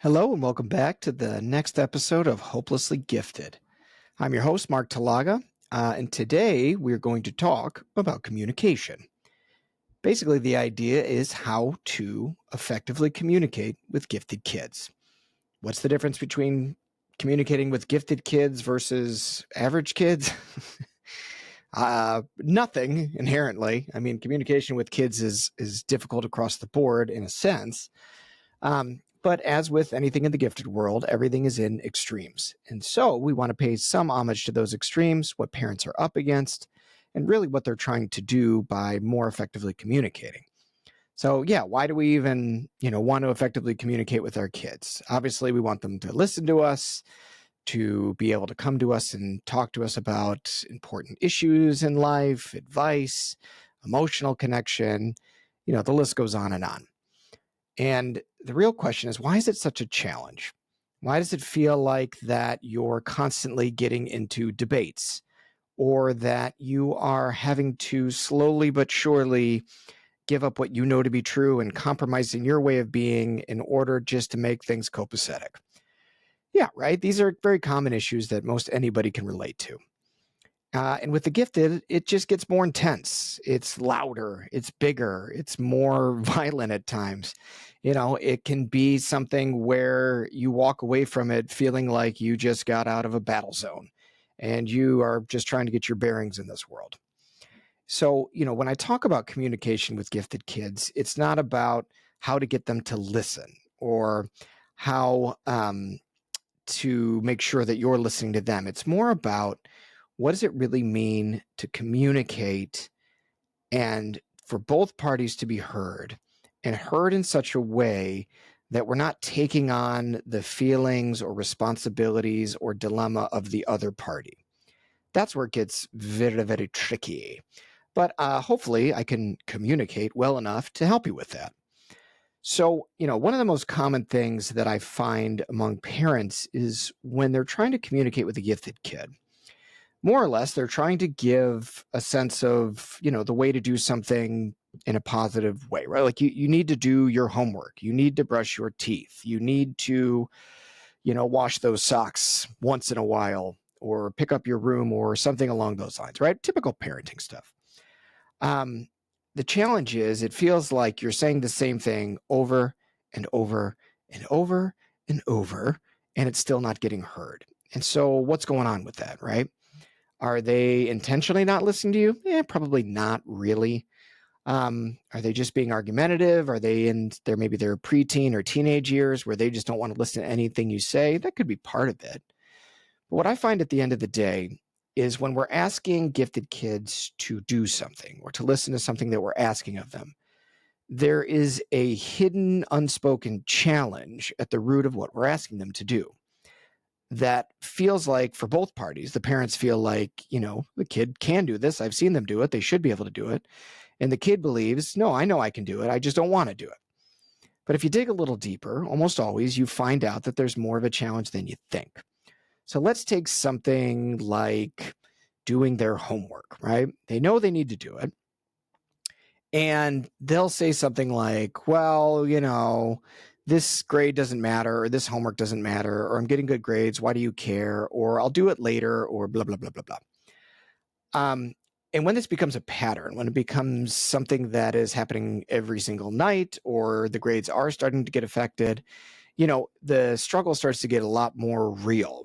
Hello, and welcome back to the next episode of Hopelessly Gifted. I'm your host, Mark Talaga, and today we're going to talk about communication. Basically, the idea is how to effectively communicate with gifted kids. What's the difference between communicating with gifted kids versus average kids? Nothing inherently. I mean, communication with kids is difficult across the board in a sense. But as with anything in the gifted world, everything is in extremes. And so we want to pay some homage to those extremes, what parents are up against, and really what they're trying to do by more effectively communicating. So yeah, why do we even, want to effectively communicate with our kids? Obviously, we want them to listen to us, to be able to come to us and talk to us about important issues in life, advice, emotional connection, the list goes on and on. And the real question is, why is it such a challenge? Why does it feel like that you're constantly getting into debates or that you are having to slowly but surely give up what you know to be true and compromising your way of being in order just to make things copacetic? Yeah, right. These are very common issues that most anybody can relate to. And with the gifted, it just gets more intense. It's louder, it's bigger, it's more violent at times. It can be something where you walk away from it feeling like you just got out of a battle zone and you are just trying to get your bearings in this world. So, when I talk about communication with gifted kids, it's not about how to get them to listen or how to make sure that you're listening to them. It's more about what does it really mean to communicate and for both parties to be heard and heard in such a way that we're not taking on the feelings or responsibilities or dilemma of the other party. That's where it gets very, very tricky. But hopefully I can communicate well enough to help you with that. So, one of the most common things that I find among parents is when they're trying to communicate with a gifted kid, more or less, they're trying to give a sense of, the way to do something in a positive way, right? Like you need to do your homework. You need to brush your teeth. You need to, wash those socks once in a while or pick up your room or something along those lines, right? Typical parenting stuff. Um, the challenge is it feels like you're saying the same thing over and over and over and over, and it's still not getting heard. And so what's going on with that, right? Are they intentionally not listening to you? Probably not really. Are they just being argumentative? Are they in maybe their preteen or teenage years where they just don't want to listen to anything you say? That could be part of it. But what I find at the end of the day is when we're asking gifted kids to do something or to listen to something that we're asking of them, there is a hidden, unspoken challenge at the root of what we're asking them to do that feels like for both parties, the parents feel like, the kid can do this. I've seen them do it. They should be able to do it. And the kid believes, no, I know I can do it. I just don't want to do it. But if you dig a little deeper, almost always you find out that there's more of a challenge than you think. So let's take something like doing their homework, right? They know they need to do it. And they'll say something like, well, this grade doesn't matter, or this homework doesn't matter, or I'm getting good grades. Why do you care? Or I'll do it later, or blah, blah, blah, blah, blah. And when this becomes a pattern, when it becomes something that is happening every single night, or the grades are starting to get affected, the struggle starts to get a lot more real.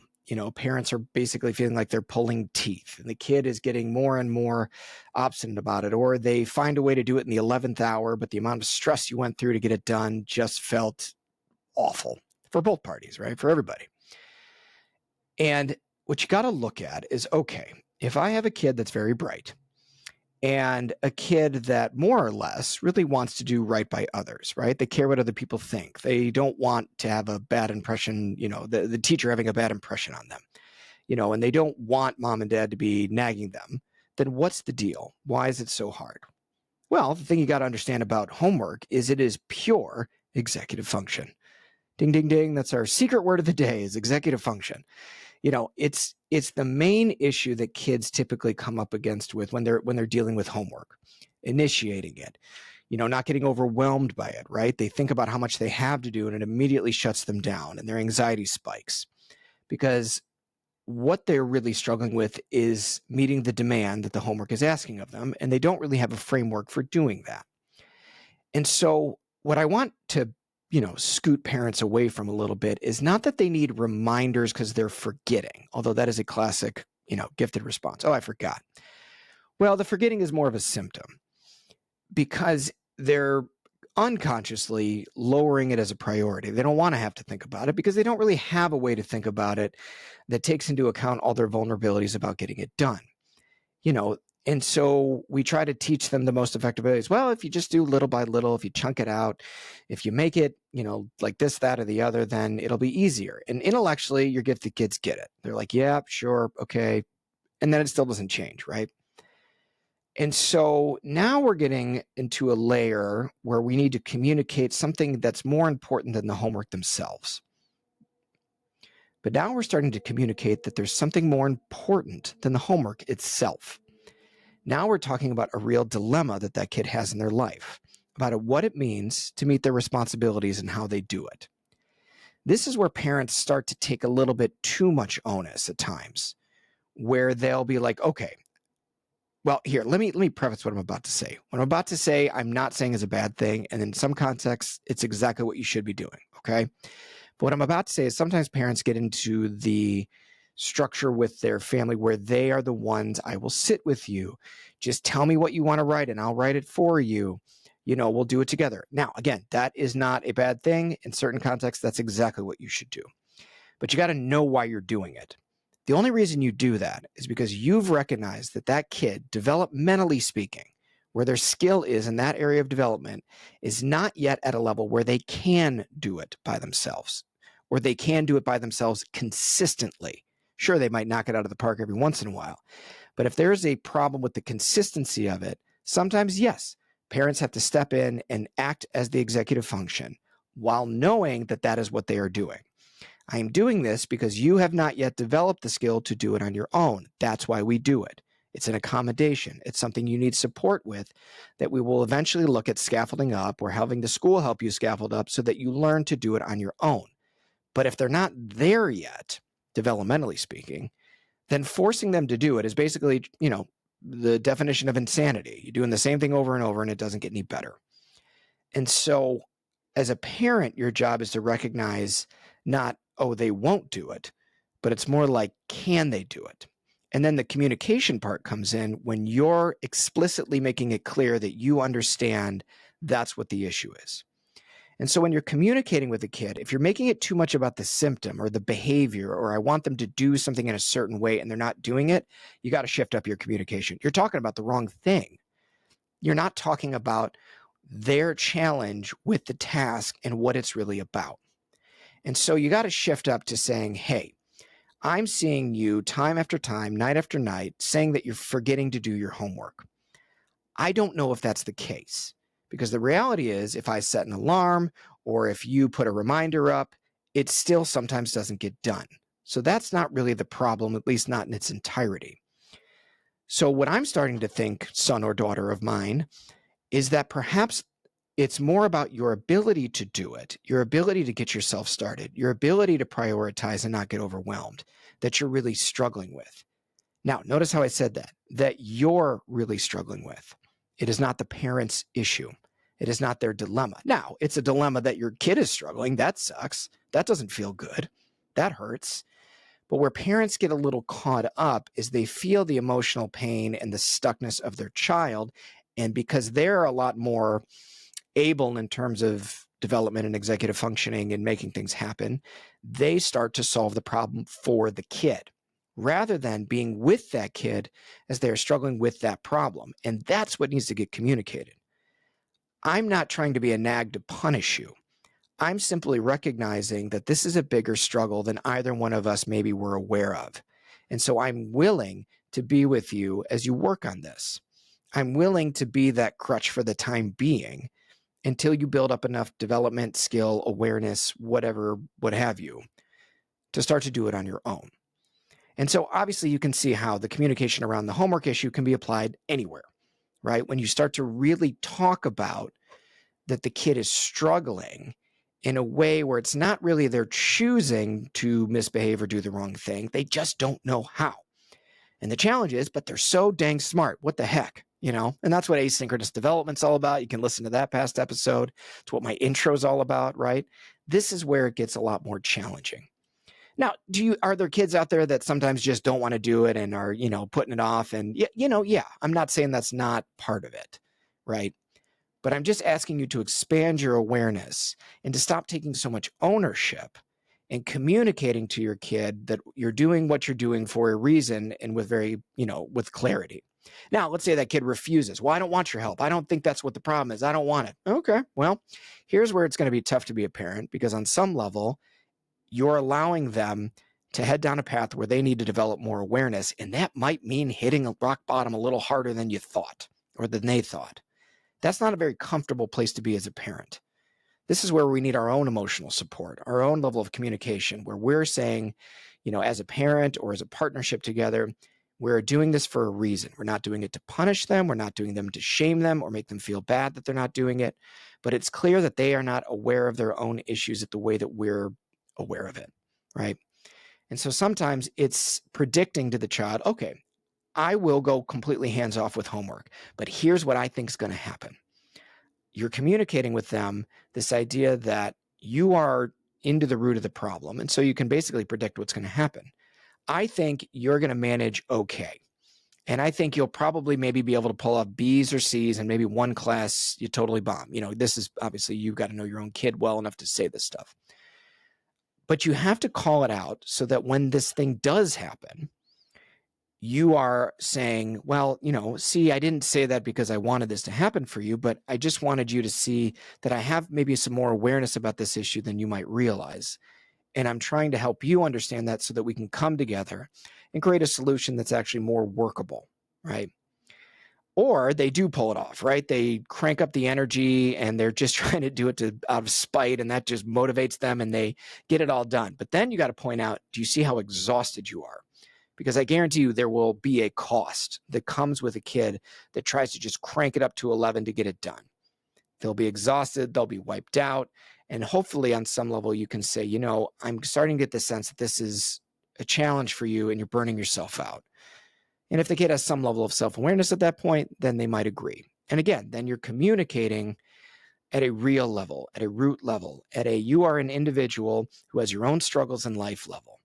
Parents are basically feeling like they're pulling teeth, and the kid is getting more and more obstinate about it, or they find a way to do it in the 11th hour, but the amount of stress you went through to get it done just felt awful for both parties, right? For everybody. And what you got to look at is, okay, if I have a kid that's very bright and a kid that more or less really wants to do right by others, right? They care what other people think. They don't want to have a bad impression, the teacher having a bad impression on them, and they don't want mom and dad to be nagging them. Then what's the deal? Why is it so hard? Well, the thing you got to understand about homework is it is pure executive function. Ding, ding, ding. That's our secret word of the day is executive function. It's the main issue that kids typically come up against with when they're dealing with homework, initiating it. not getting overwhelmed by it, right? They think about how much they have to do and it immediately shuts them down and their anxiety spikes because what they're really struggling with is meeting the demand that the homework is asking of them, and they don't really have a framework for doing that. And so, what I want to, scoot parents away from a little bit is not that they need reminders because they're forgetting, although that is a classic, gifted response. Oh, I forgot. Well, the forgetting is more of a symptom because they're unconsciously lowering it as a priority. They don't want to have to think about it because they don't really have a way to think about it that takes into account all their vulnerabilities about getting it done. You know, and so we try to teach them the most effective ways. Well, if you just do little by little, if you chunk it out, if you make it, like this, that, or the other, then it'll be easier. And intellectually, your gifted kids get it. They're like, yeah, sure, okay. And then it still doesn't change, right? And so now we're getting into a layer where we need to communicate something that's more important than the homework themselves. But now we're starting to communicate that there's something more important than the homework itself. Now we're talking about a real dilemma that kid has in their life, about what it means to meet their responsibilities and how they do it. This is where parents start to take a little bit too much onus at times, where they'll be like, okay, well, here, let me preface what I'm about to say. What I'm about to say, I'm not saying is a bad thing, and in some contexts, it's exactly what you should be doing, okay? But what I'm about to say is sometimes parents get into the structure with their family where they are the ones, I will sit with you. Just tell me what you want to write and I'll write it for you. We'll do it together. Now, again, that is not a bad thing. In certain contexts, that's exactly what you should do. But you got to know why you're doing it. The only reason you do that is because you've recognized that kid, developmentally speaking, where their skill is in that area of development, is not yet at a level where they can do it by themselves, or they can do it by themselves consistently. Sure, they might knock it out of the park every once in a while, but if there's a problem with the consistency of it, sometimes, yes, parents have to step in and act as the executive function while knowing that is what they are doing. I am doing this because you have not yet developed the skill to do it on your own. That's why we do it. It's an accommodation. It's something you need support with that we will eventually look at scaffolding up or having the school help you scaffold up so that you learn to do it on your own. But if they're not there yet, developmentally speaking, then forcing them to do it is basically, the definition of insanity. You're doing the same thing over and over and it doesn't get any better. And so as a parent, your job is to recognize not, oh, they won't do it, but it's more like, can they do it? And then the communication part comes in when you're explicitly making it clear that you understand that's what the issue is. And so when you're communicating with a kid, if you're making it too much about the symptom or the behavior, or I want them to do something in a certain way and they're not doing it, you got to shift up your communication. You're talking about the wrong thing. You're not talking about their challenge with the task and what it's really about. And so you got to shift up to saying, hey, I'm seeing you time after time, night after night, saying that you're forgetting to do your homework. I don't know if that's the case, because the reality is if I set an alarm or if you put a reminder up, it still sometimes doesn't get done. So that's not really the problem, at least not in its entirety. So what I'm starting to think, son or daughter of mine, is that perhaps it's more about your ability to do it, your ability to get yourself started, your ability to prioritize and not get overwhelmed, that you're really struggling with. Now, notice how I said that you're really struggling with. It is not the parent's issue. It is not their dilemma. Now, it's a dilemma that your kid is struggling. That sucks. That doesn't feel good. That hurts. But where parents get a little caught up is they feel the emotional pain and the stuckness of their child. And because they're a lot more able in terms of development and executive functioning and making things happen, they start to solve the problem for the kid rather than being with that kid as they're struggling with that problem. And that's what needs to get communicated. I'm not trying to be a nag to punish you. I'm simply recognizing that this is a bigger struggle than either one of us maybe were aware of. And so I'm willing to be with you as you work on this. I'm willing to be that crutch for the time being until you build up enough development, skill, awareness, whatever, what have you, to start to do it on your own. And so obviously you can see how the communication around the homework issue can be applied anywhere, right? When you start to really talk about that the kid is struggling in a way where it's not really they're choosing to misbehave or do the wrong thing. They just don't know how. And the challenge is, but they're so dang smart. What the heck? And that's what asynchronous development's all about. You can listen to that past episode. It's what my intro's all about, right? This is where it gets a lot more challenging. Now, are there kids out there that sometimes just don't want to do it and are, putting it off? And, yeah, I'm not saying that's not part of it, right? But I'm just asking you to expand your awareness and to stop taking so much ownership and communicating to your kid that you're doing what you're doing for a reason and with with clarity. Now, let's say that kid refuses. Well, I don't want your help. I don't think that's what the problem is. I don't want it. Okay, well, here's where it's going to be tough to be a parent, because on some level, you're allowing them to head down a path where they need to develop more awareness. And that might mean hitting a rock bottom a little harder than you thought or than they thought. That's not a very comfortable place to be as a parent. This is where we need our own emotional support, our own level of communication, where we're saying, as a parent or as a partnership together, we're doing this for a reason. We're not doing it to punish them. We're not doing them to shame them or make them feel bad that they're not doing it. But it's clear that they are not aware of their own issues at the way that we're aware of it, right? And so sometimes it's predicting to the child, okay, I will go completely hands off with homework, but here's what I think is going to happen. You're communicating with them this idea that you are into the root of the problem. And so you can basically predict what's going to happen. I think you're going to manage okay. And I think you'll probably maybe be able to pull off B's or C's, and maybe one class you totally bomb. This is obviously, you've got to know your own kid well enough to say this stuff. But you have to call it out so that when this thing does happen, you are saying, well, see, I didn't say that because I wanted this to happen for you, but I just wanted you to see that I have maybe some more awareness about this issue than you might realize. And I'm trying to help you understand that so that we can come together and create a solution that's actually more workable, right? Or they do pull it off, right? They crank up the energy and they're just trying to do it out of spite, and that just motivates them and they get it all done. But then you got to point out, do you see how exhausted you are? Because I guarantee you there will be a cost that comes with a kid that tries to just crank it up to 11 to get it done. They'll be exhausted, they'll be wiped out, and hopefully on some level you can say, I'm starting to get the sense that this is a challenge for you and you're burning yourself out. And if the kid has some level of self-awareness at that point, then they might agree. And again, then you're communicating at a real level, at a root level, you are an individual who has your own struggles in life level.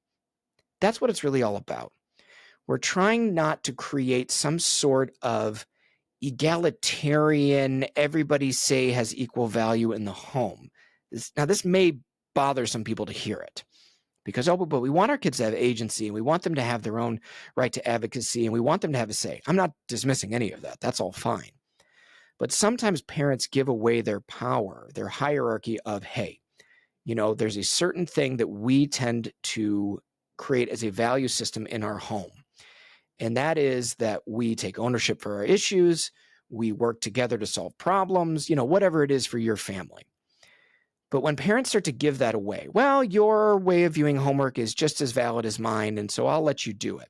That's what it's really all about. We're trying not to create some sort of egalitarian, everybody say has equal value in the home. This may bother some people to hear it, because, but we want our kids to have agency and we want them to have their own right to advocacy and we want them to have a say. I'm not dismissing any of that. That's all fine. But sometimes parents give away their power, their hierarchy of, hey, there's a certain thing that we tend to create as a value system in our home. And that is that we take ownership for our issues. We work together to solve problems, whatever it is for your family. But when parents start to give that away, well, your way of viewing homework is just as valid as mine, and so I'll let you do it.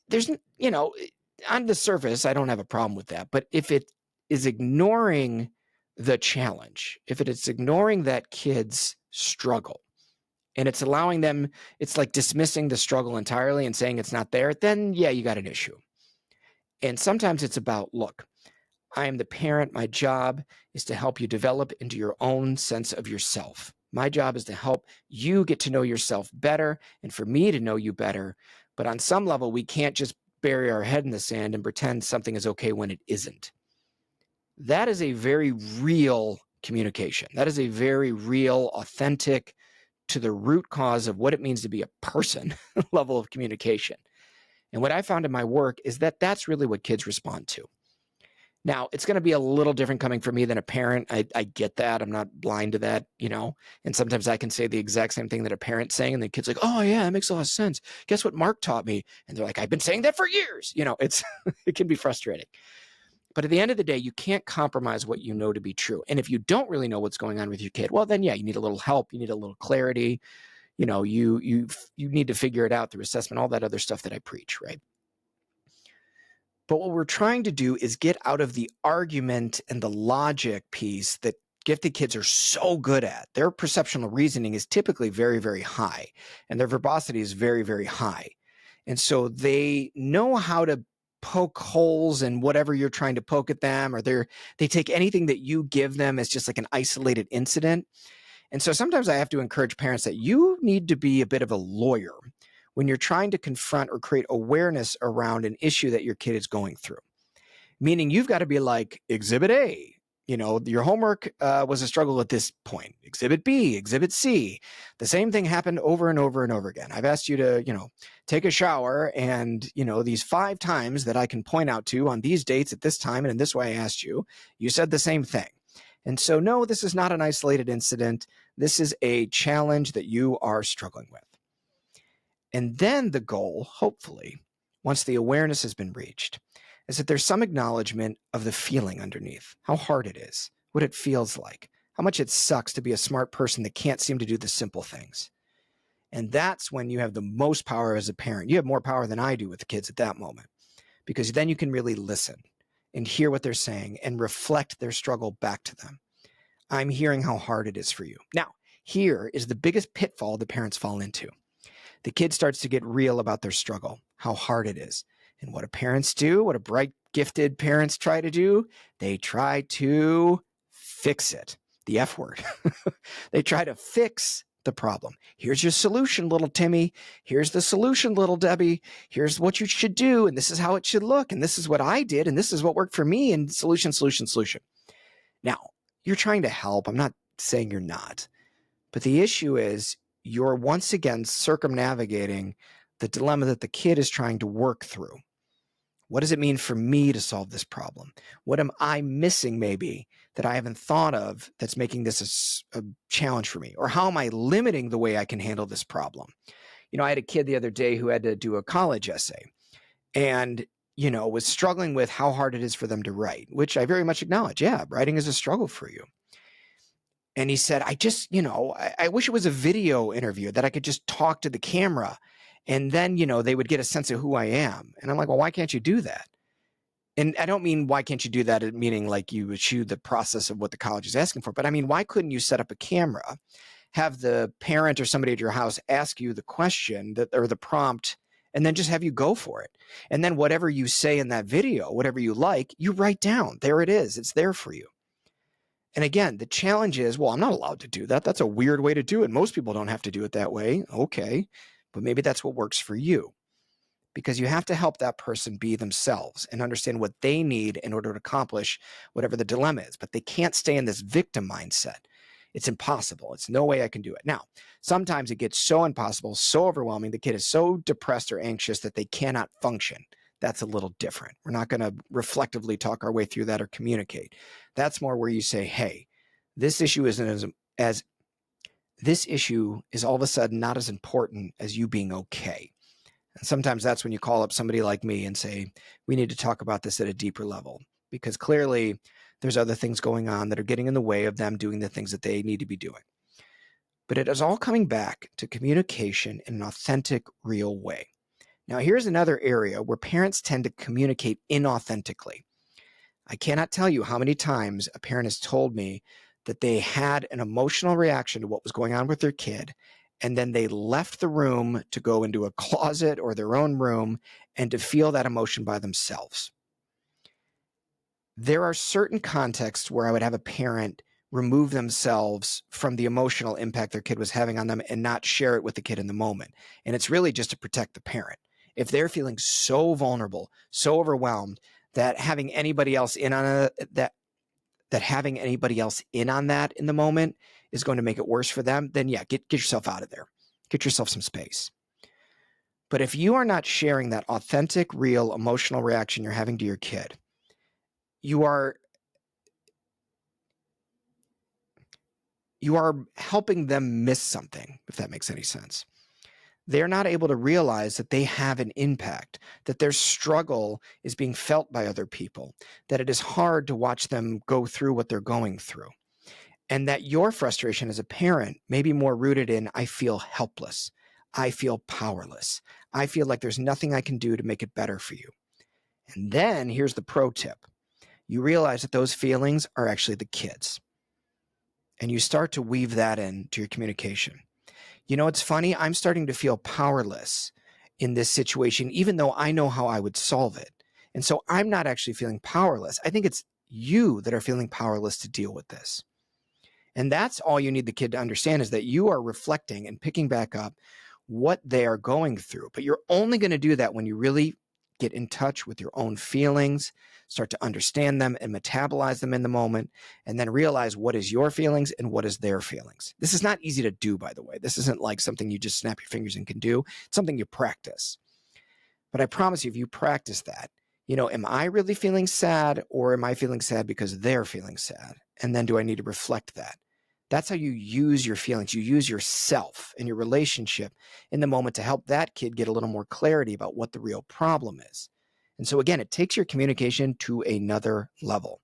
There's, on the surface, I don't have a problem with that. But if it is ignoring the challenge, if it is ignoring that kid's struggle, and it's allowing them, it's like dismissing the struggle entirely and saying it's not there, then yeah, you got an issue. And sometimes it's about, look, I am the parent. My job is to help you develop into your own sense of yourself. My job is to help you get to know yourself better and for me to know you better. But on some level, we can't just bury our head in the sand and pretend something is okay when it isn't. That is a very real communication. That is a very real, authentic, to the root cause of what it means to be a person level of communication. And what I found in my work is that that's really what kids respond to. Now, it's going to be a little different coming from me than a parent. I get that. I'm not blind to that, and sometimes I can say the exact same thing that a parent's saying, and the kid's like, oh, yeah, that makes a lot of sense. Guess what Mark taught me? And they're like, I've been saying that for years. It's it can be frustrating. But at the end of the day, you can't compromise what you know to be true. And if you don't really know what's going on with your kid, well, then, yeah, you need a little help. You need a little clarity. You need to figure it out through assessment, all that other stuff that I preach, right? But what we're trying to do is get out of the argument and the logic piece that gifted kids are so good at. Their perceptual reasoning is typically very, very high, and their verbosity is very, very high. And so they know how to poke holes in whatever you're trying to poke at them, or they take anything that you give them as just like an isolated incident. And so sometimes I have to encourage parents that you need to be a bit of a lawyer when you're trying to confront or create awareness around an issue that your kid is going through. Meaning you've got to be like, Exhibit A, your homework was a struggle at this point. Exhibit B, Exhibit C. The same thing happened over and over and over again. I've asked you to, take a shower, and, these 5 times that I can point out to on these dates at this time and in this way I asked you, you said the same thing. And so, no, this is not an isolated incident. This is a challenge that you are struggling with. And then the goal, hopefully, once the awareness has been reached, is that there's some acknowledgement of the feeling underneath, how hard it is, what it feels like, how much it sucks to be a smart person that can't seem to do the simple things. And that's when you have the most power as a parent. You have more power than I do with the kids at that moment, because then you can really listen and hear what they're saying and reflect their struggle back to them. I'm hearing how hard it is for you. Now, here is the biggest pitfall the parents fall into. The kid starts to get real about their struggle, how hard it is. And what do parents do? What do bright, gifted parents try to do? They try to fix it. The F word. They try to fix the problem. Here's your solution, little Timmy. Here's the solution, little Debbie. Here's what you should do. And this is how it should look. And this is what I did. And this is what worked for me. And solution, solution, solution. Now, you're trying to help. I'm not saying you're not. But the issue is you're once again circumnavigating the dilemma that the kid is trying to work through. What does it mean for me to solve this problem? What am I missing maybe that I haven't thought of that's making this a challenge for me? Or how am I limiting the way I can handle this problem? I had a kid the other day who had to do a college essay and, was struggling with how hard it is for them to write, which I very much acknowledge. Yeah, writing is a struggle for you. And he said, I just, I wish it was a video interview that I could just talk to the camera and then, they would get a sense of who I am. And I'm like, well, why can't you do that? And I don't mean why can't you do that, meaning like you eschew the process of what the college is asking for. But I mean, why couldn't you set up a camera, have the parent or somebody at your house ask you the question or the prompt, and then just have you go for it? And then whatever you say in that video, whatever you like, you write down. There it is. It's there for you. And again, the challenge is, well, I'm not allowed to do that. That's a weird way to do it. Most people don't have to do it that way. Okay. But maybe that's what works for you, because you have to help that person be themselves and understand what they need in order to accomplish whatever the dilemma is. But they can't stay in this victim mindset. It's impossible. It's no way I can do it. Now, sometimes it gets so impossible, so overwhelming, the kid is so depressed or anxious that they cannot function. That's a little different. We're not going to reflectively talk our way through that or communicate. That's more where you say, hey, this issue isn't as this issue is all of a sudden not as important as you being okay. And sometimes that's when you call up somebody like me and say, we need to talk about this at a deeper level, because clearly there's other things going on that are getting in the way of them doing the things that they need to be doing. But it is all coming back to communication in an authentic, real way. Now, here's another area where parents tend to communicate inauthentically. I cannot tell you how many times a parent has told me that they had an emotional reaction to what was going on with their kid, and then they left the room to go into a closet or their own room and to feel that emotion by themselves. There are certain contexts where I would have a parent remove themselves from the emotional impact their kid was having on them and not share it with the kid in the moment. And it's really just to protect the parent. If they're feeling so vulnerable, so overwhelmed that having anybody else in on that having anybody else in on that in the moment is going to make it worse for them, then yeah, get yourself out of there. Get yourself some space. But if you are not sharing that authentic, real emotional reaction you're having to your kid, you are helping them miss something, if that makes any sense. They're not able to realize that they have an impact, that their struggle is being felt by other people, that it is hard to watch them go through what they're going through, and that your frustration as a parent may be more rooted in, I feel helpless, I feel powerless, I feel like there's nothing I can do to make it better for you. And then here's the pro tip. You realize that those feelings are actually the kids. And you start to weave that into your communication. You know, it's funny. I'm starting to feel powerless in this situation, even though I know how I would solve it. And so I'm not actually feeling powerless. I think it's you that are feeling powerless to deal with this. And that's all you need the kid to understand, is that you are reflecting and picking back up what they are going through. But you're only going to do that when you really get in touch with your own feelings, start to understand them and metabolize them in the moment, and then realize what is your feelings and what is their feelings. This is not easy to do, by the way. This isn't like something you just snap your fingers and can do. It's something you practice. But I promise you, if you practice that, you know, am I really feeling sad, or am I feeling sad because they're feeling sad? And then do I need to reflect that? That's how you use your feelings. You use yourself and your relationship in the moment to help that kid get a little more clarity about what the real problem is. And so again, it takes your communication to another level.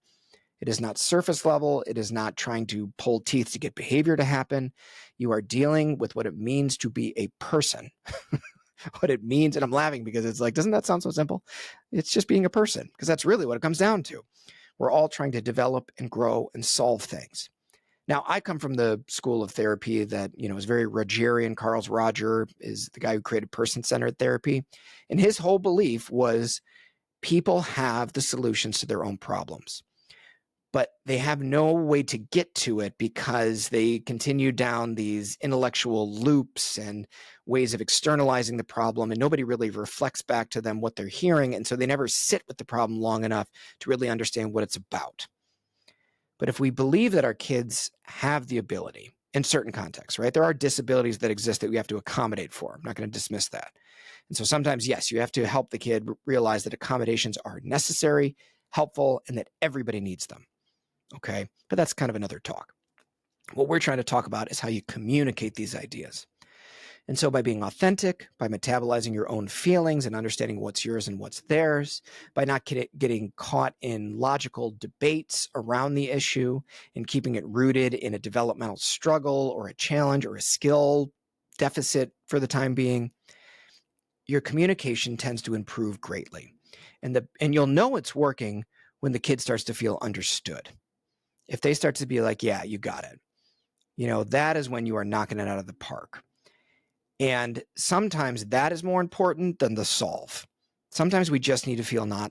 It is not surface level. It is not trying to pull teeth to get behavior to happen. You are dealing with what it means to be a person. What it means, and I'm laughing because it's like, doesn't that sound so simple? It's just being a person, because that's really what it comes down to. We're all trying to develop and grow and solve things. Now, I come from the school of therapy that, you know, is very Rogerian. Carl Roger is the guy who created person-centered therapy. And his whole belief was people have the solutions to their own problems, but they have no way to get to it because they continue down these intellectual loops and ways of externalizing the problem, and nobody really reflects back to them what they're hearing. And so they never sit with the problem long enough to really understand what it's about. But if we believe that our kids have the ability in certain contexts, right? There are disabilities that exist that we have to accommodate for. I'm not going to dismiss that. And so sometimes, yes, you have to help the kid realize that accommodations are necessary, helpful, and that everybody needs them. Okay? But that's kind of another talk. What we're trying to talk about is how you communicate these ideas. And so by being authentic, by metabolizing your own feelings and understanding what's yours and what's theirs, by not getting caught in logical debates around the issue and keeping it rooted in a developmental struggle or a challenge or a skill deficit for the time being, your communication tends to improve greatly. And you'll know it's working when the kid starts to feel understood. If they start to be like, yeah, you got it, you know, that is when you are knocking it out of the park. And sometimes that is more important than the solve. Sometimes we just need to feel not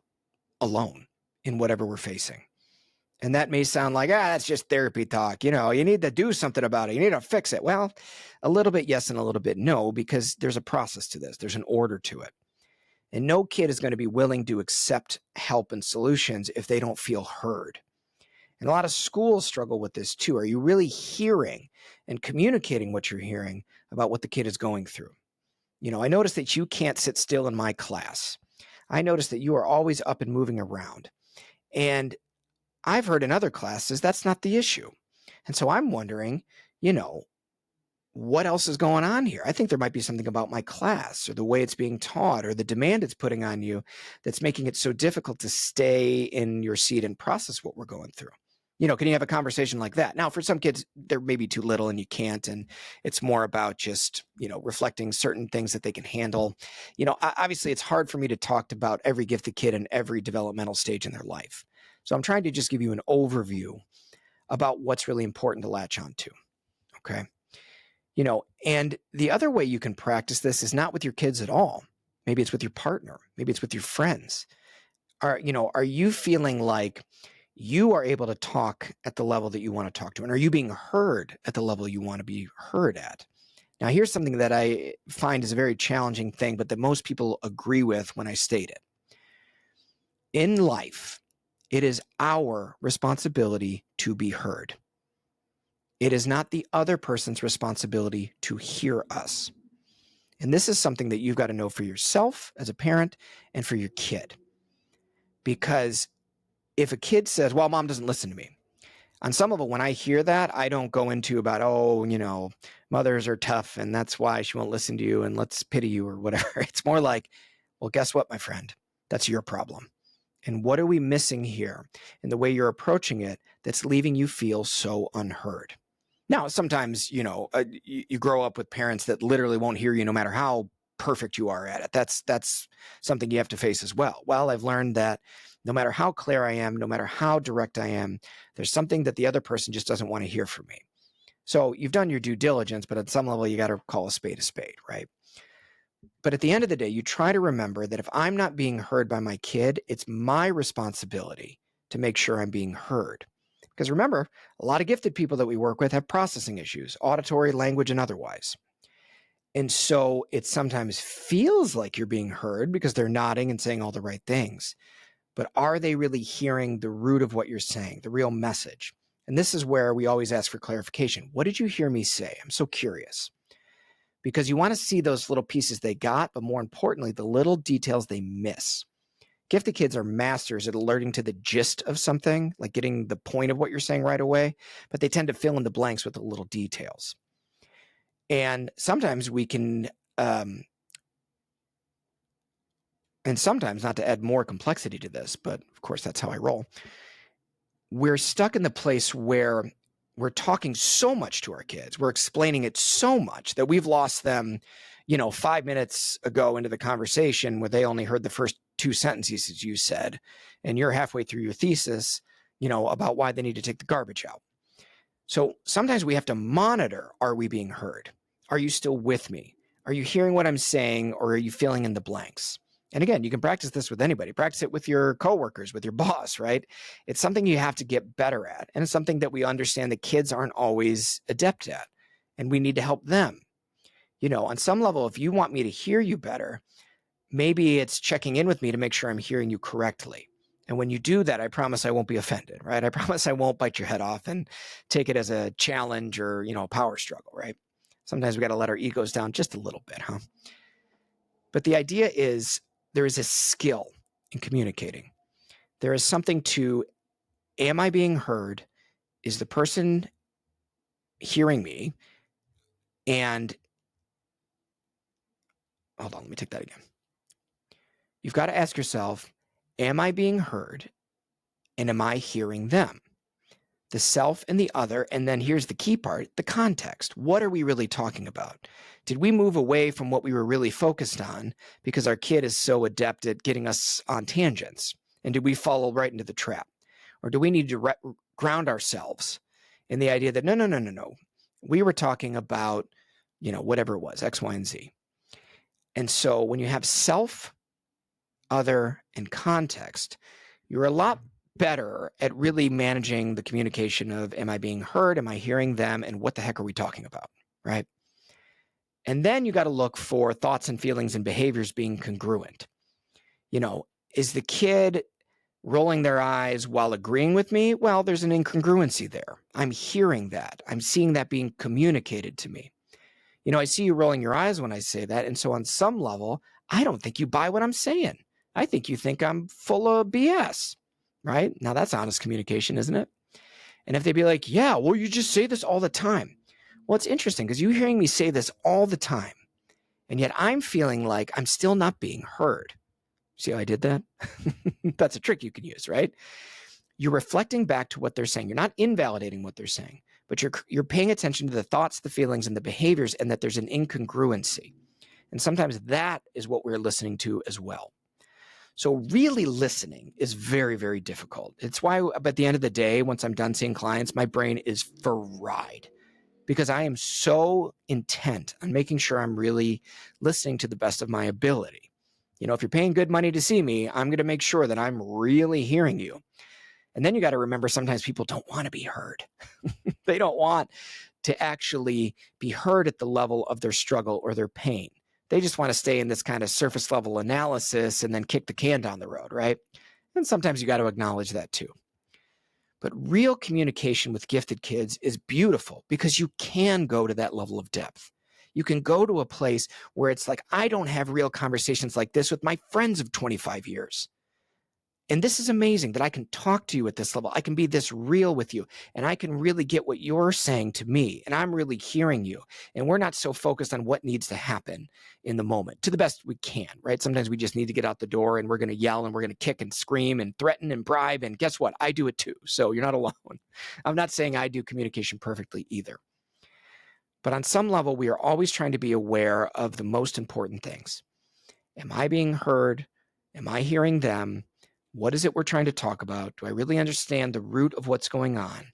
alone in whatever we're facing. And that may sound like, that's just therapy talk. You know, you need to do something about it. You need to fix it. Well, a little bit yes and a little bit no, because there's a process to this. There's an order to it. And no kid is going to be willing to accept help and solutions if they don't feel heard. And a lot of schools struggle with this too. Are you really hearing and communicating what you're hearing about what the kid is going through? You know, I noticed that you can't sit still in my class. I noticed that you are always up and moving around. And I've heard in other classes that's not the issue. And so I'm wondering, you know, what else is going on here? I think there might be something about my class or the way it's being taught or the demand it's putting on you that's making it so difficult to stay in your seat and process what we're going through. You know, can you have a conversation like that? Now, for some kids, they're maybe too little and you can't, and it's more about just, you know, reflecting certain things that they can handle. You know, obviously it's hard for me to talk about every gifted kid in every developmental stage in their life. So I'm trying to just give you an overview about what's really important to latch on to. Okay. You know, and the other way you can practice this is not with your kids at all. Maybe it's with your partner. Maybe it's with your friends. Are you feeling like you are able to talk at the level that you want to talk to? And are you being heard at the level you want to be heard at? Now, here's something that I find is a very challenging thing, but that most people agree with when I state it. In life, it is our responsibility to be heard. It is not the other person's responsibility to hear us. And this is something that you've got to know for yourself as a parent and for your kid. Because if a kid says, well, mom doesn't listen to me, on some level, when I hear that, I don't go into about, oh, you know, mothers are tough and that's why she won't listen to you and let's pity you or whatever. It's more like, well, guess what, my friend? That's your problem. And what are we missing here in the way you're approaching it that's leaving you feel so unheard? Now, sometimes, you know, you grow up with parents that literally won't hear you no matter how perfect you are at it. That's something you have to face as well. Well, I've learned that no matter how clear I am, no matter how direct I am, there's something that the other person just doesn't want to hear from me. So you've done your due diligence, but at some level, you got to call a spade, right? But at the end of the day, you try to remember that if I'm not being heard by my kid, it's my responsibility to make sure I'm being heard. Because remember, a lot of gifted people that we work with have processing issues, auditory, language, and otherwise. And so it sometimes feels like you're being heard because they're nodding and saying all the right things. But are they really hearing the root of what you're saying, the real message? And this is where we always ask for clarification. What did you hear me say? I'm so curious. Because you want to see those little pieces they got, but more importantly, the little details they miss. Gifted kids are masters at alerting to the gist of something, like getting the point of what you're saying right away, but they tend to fill in the blanks with the little details. And sometimes we can, and sometimes, not to add more complexity to this, but of course that's how I roll, we're stuck in the place where we're talking so much to our kids, we're explaining it so much that we've lost them, 5 minutes ago into the conversation where they only heard the first 2 sentences you said, and you're halfway through your thesis, about why they need to take the garbage out. So sometimes we have to monitor, are we being heard? Are you still with me? Are you hearing what I'm saying, or are you filling in the blanks? And again, you can practice this with anybody. Practice it with your coworkers, with your boss, right? It's something you have to get better at. And it's something that we understand that kids aren't always adept at. And we need to help them. On some level, if you want me to hear you better, maybe it's checking in with me to make sure I'm hearing you correctly. And when you do that, I promise I won't be offended, right? I promise I won't bite your head off and take it as a challenge or, a power struggle, right? Sometimes we got to let our egos down just a little bit, huh? But the idea is there is a skill in communicating. There is something to, am I being heard? Is the person hearing me? And hold on, let me take that again. You've got to ask yourself, am I being heard? And am I hearing them? The self and the other. And then here's the key part, the context. What are we really talking about? Did we move away from what we were really focused on because our kid is so adept at getting us on tangents? And did we follow right into the trap? Or do we need to ground ourselves in the idea that no. We were talking about, whatever it was, X, Y, and Z. And so when you have self, other, and context, you're a lot better at really managing the communication of, am I being heard? Am I hearing them? And what the heck are we talking about? Right. And then you got to look for thoughts and feelings and behaviors being congruent. Is the kid rolling their eyes while agreeing with me? Well, there's an incongruency there. I'm hearing that. I'm seeing that being communicated to me. I see you rolling your eyes when I say that. And so on some level, I don't think you buy what I'm saying. I think you think I'm full of BS, right? Now that's honest communication, isn't it? And if they'd be like, yeah, well, you just say this all the time. Well, it's interesting because you're hearing me say this all the time. And yet I'm feeling like I'm still not being heard. See how I did that? That's a trick you can use, right? You're reflecting back to what they're saying. You're not invalidating what they're saying, but you're paying attention to the thoughts, the feelings, and the behaviors, and that there's an incongruency. And sometimes that is what we're listening to as well. So really listening is very, very difficult. It's why at the end of the day, once I'm done seeing clients, my brain is fried because I am so intent on making sure I'm really listening to the best of my ability. If you're paying good money to see me, I'm going to make sure that I'm really hearing you. And then you got to remember sometimes people don't want to be heard. They don't want to actually be heard at the level of their struggle or their pain. They just want to stay in this kind of surface level analysis and then kick the can down the road, right? And sometimes you got to acknowledge that too. But real communication with gifted kids is beautiful because you can go to that level of depth. You can go to a place where it's like, I don't have real conversations like this with my friends of 25 years. And this is amazing that I can talk to you at this level. I can be this real with you, and I can really get what you're saying to me, and I'm really hearing you. And we're not so focused on what needs to happen in the moment to the best we can, right? Sometimes we just need to get out the door and we're going to yell and we're going to kick and scream and threaten and bribe. And guess what? I do it too. So you're not alone. I'm not saying I do communication perfectly either. But on some level, we are always trying to be aware of the most important things. Am I being heard? Am I hearing them? What is it we're trying to talk about? Do I really understand the root of what's going on?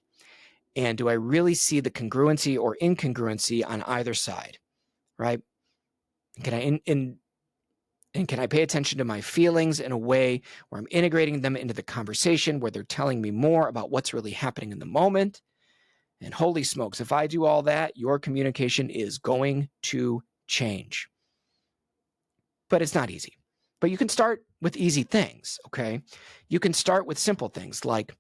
And do I really see the congruency or incongruency on either side, right? Can I and can I pay attention to my feelings in a way where I'm integrating them into the conversation, where they're telling me more about what's really happening in the moment? And holy smokes, if I do all that, your communication is going to change. But it's not easy. But you can start with easy things, okay? You can start with simple things like,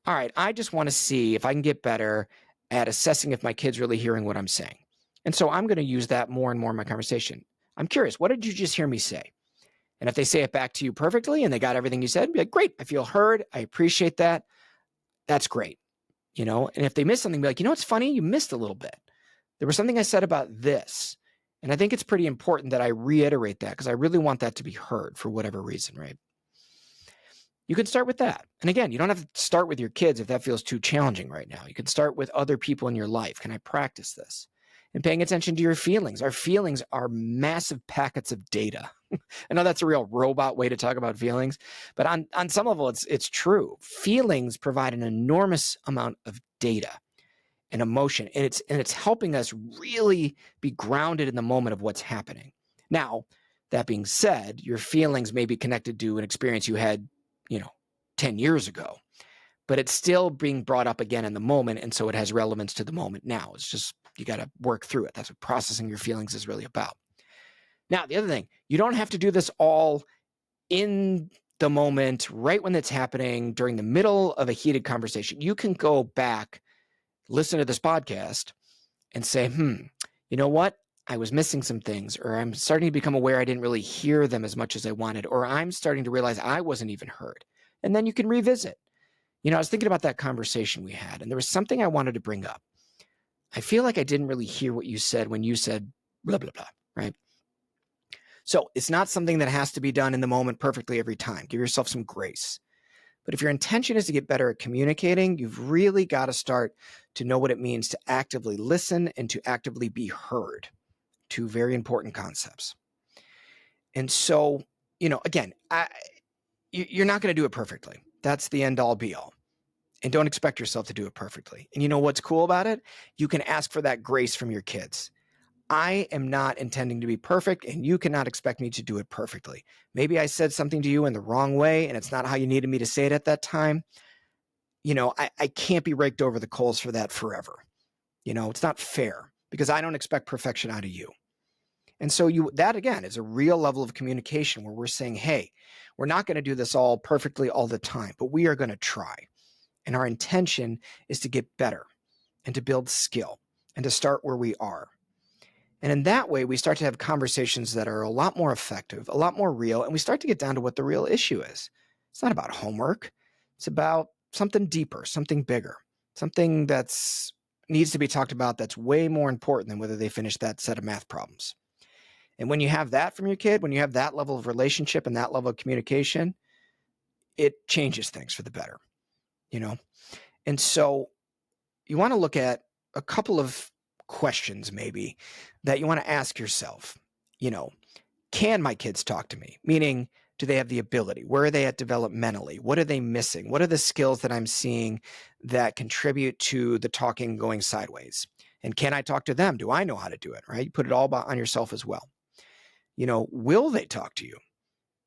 all right, I just want to see if I can get better at assessing if my kid's really hearing what I'm saying. And so I'm going to use that more and more in my conversation. I'm curious, what did you just hear me say? And if they say it back to you perfectly and they got everything you said, be like, great, I feel heard. I appreciate that. That's great. And if they miss something, be like, it's funny, you missed a little bit. There was something I said about this. And I think it's pretty important that I reiterate that because I really want that to be heard for whatever reason, right? You can start with that. And again, you don't have to start with your kids if that feels too challenging right now. You can start with other people in your life. Can I practice this? And paying attention to your feelings. Our feelings are massive packets of data. I know that's a real robot way to talk about feelings, but on some level, it's true. Feelings provide an enormous amount of data and emotion, and it's helping us really be grounded in the moment of what's happening. Now, that being said, your feelings may be connected to an experience you had, 10 years ago, but it's still being brought up again in the moment, and so it has relevance to the moment now. It's just you got to work through it. That's what processing your feelings is really about. Now, the other thing, you don't have to do this all in the moment, right when it's happening, during the middle of a heated conversation. You can go back, listen to this podcast, and say, you know what? I was missing some things, or I'm starting to become aware I didn't really hear them as much as I wanted, or I'm starting to realize I wasn't even heard. And then you can revisit. I was thinking about that conversation we had, and there was something I wanted to bring up. I feel like I didn't really hear what you said when you said blah, blah, blah, right? So it's not something that has to be done in the moment perfectly every time. Give yourself some grace. But if your intention is to get better at communicating, you've really got to start to know what it means to actively listen and to actively be heard. Two very important concepts. And so, again, you're not going to do it perfectly. That's the end all be all. And don't expect yourself to do it perfectly. And you know what's cool about it? You can ask for that grace from your kids. I am not intending to be perfect, and you cannot expect me to do it perfectly. Maybe I said something to you in the wrong way, and it's not how you needed me to say it at that time. I can't be raked over the coals for that forever. It's not fair because I don't expect perfection out of you. And so that again is a real level of communication where we're saying, hey, we're not going to do this all perfectly all the time, but we are going to try. And our intention is to get better and to build skill and to start where we are. And in that way, we start to have conversations that are a lot more effective, a lot more real, and we start to get down to what the real issue is. It's not about homework. It's about something deeper, something bigger, something that's needs to be talked about that's way more important than whether they finish that set of math problems. And when you have that from your kid, when you have that level of relationship and that level of communication, it changes things for the better, And so you want to look at a couple of questions maybe that you want to ask yourself. Can my kids talk to me? Meaning, do they have the ability? Where are they at developmentally? What are they missing? What are the skills that I'm seeing that contribute to the talking going sideways? And can I talk to them? Do I know how to do it? Right? You put it all on yourself as well. Will they talk to you?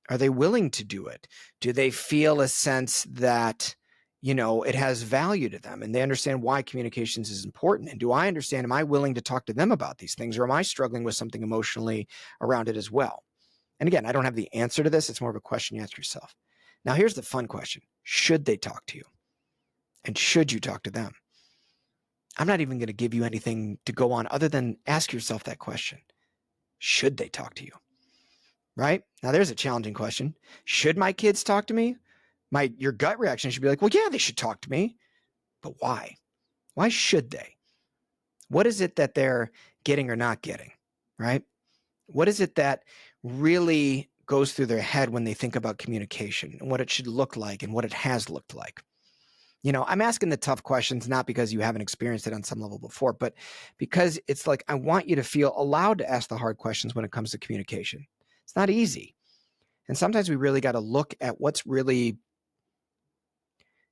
Are they willing to do it? Do they feel a sense that it has value to them and they understand why communications is important? And do I understand, am I willing to talk to them about these things, or am I struggling with something emotionally around it as well? And again, I don't have the answer to this. It's more of a question you ask yourself. Now, here's the fun question. Should they talk to you? And should you talk to them? I'm not even going to give you anything to go on other than ask yourself that question. Should they talk to you? Right? Now, there's a challenging question. Should my kids talk to me? Your gut reaction should be like, well, yeah, they should talk to me. But why? Why should they? What is it that they're getting or not getting, right? What is it that really goes through their head when they think about communication and what it should look like and what it has looked like? I'm asking the tough questions not because you haven't experienced it on some level before, but because it's like I want you to feel allowed to ask the hard questions when it comes to communication. It's not easy. And sometimes we really got to look at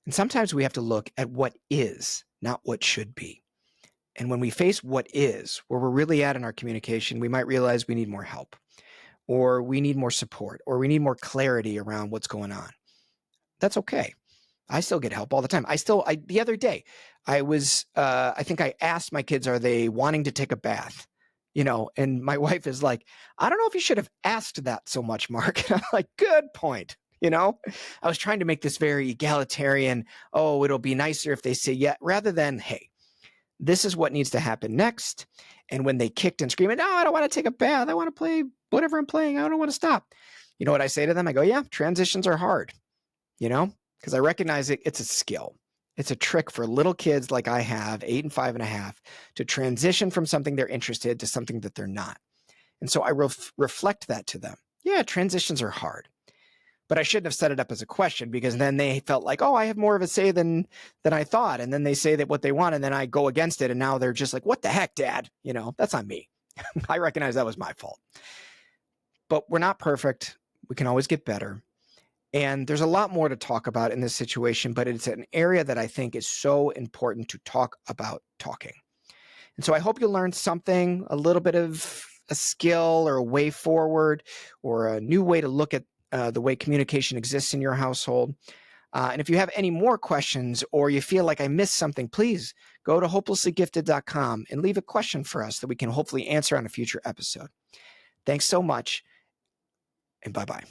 and sometimes we have to look at what is, not what should be. And when we face what is, where we're really at in our communication, we might realize we need more help, or we need more support, or we need more clarity around what's going on. That's okay. I still get help all the time. The other day, I think I asked my kids, are they wanting to take a bath? And my wife is like, I don't know if you should have asked that so much, Mark. And I'm like, good point. I was trying to make this very egalitarian. Oh, it'll be nicer if they say yeah, rather than, hey, this is what needs to happen next. And when they kicked and screamed, no, I don't want to take a bath. I want to play whatever I'm playing. I don't want to stop. You know what I say to them? I go, yeah, transitions are hard, because I recognize it's a skill. It's a trick for little kids like I have, 8 and 5.5, to transition from something they're interested to something that they're not. And so I reflect that to them. Yeah, transitions are hard. But I shouldn't have set it up as a question, because then they felt like, oh, I have more of a say than I thought. And then they say that what they want, and then I go against it. And now they're just like, what the heck, Dad? That's on me. I recognize that was my fault. But we're not perfect. We can always get better. And there's a lot more to talk about in this situation, but it's an area that I think is so important to talk about talking. And so I hope you learned something, a little bit of a skill or a way forward, or a new way to look at the way communication exists in your household. And if you have any more questions, or you feel like I missed something, please go to hopelesslygifted.com and leave a question for us that we can hopefully answer on a future episode. Thanks so much, and bye-bye.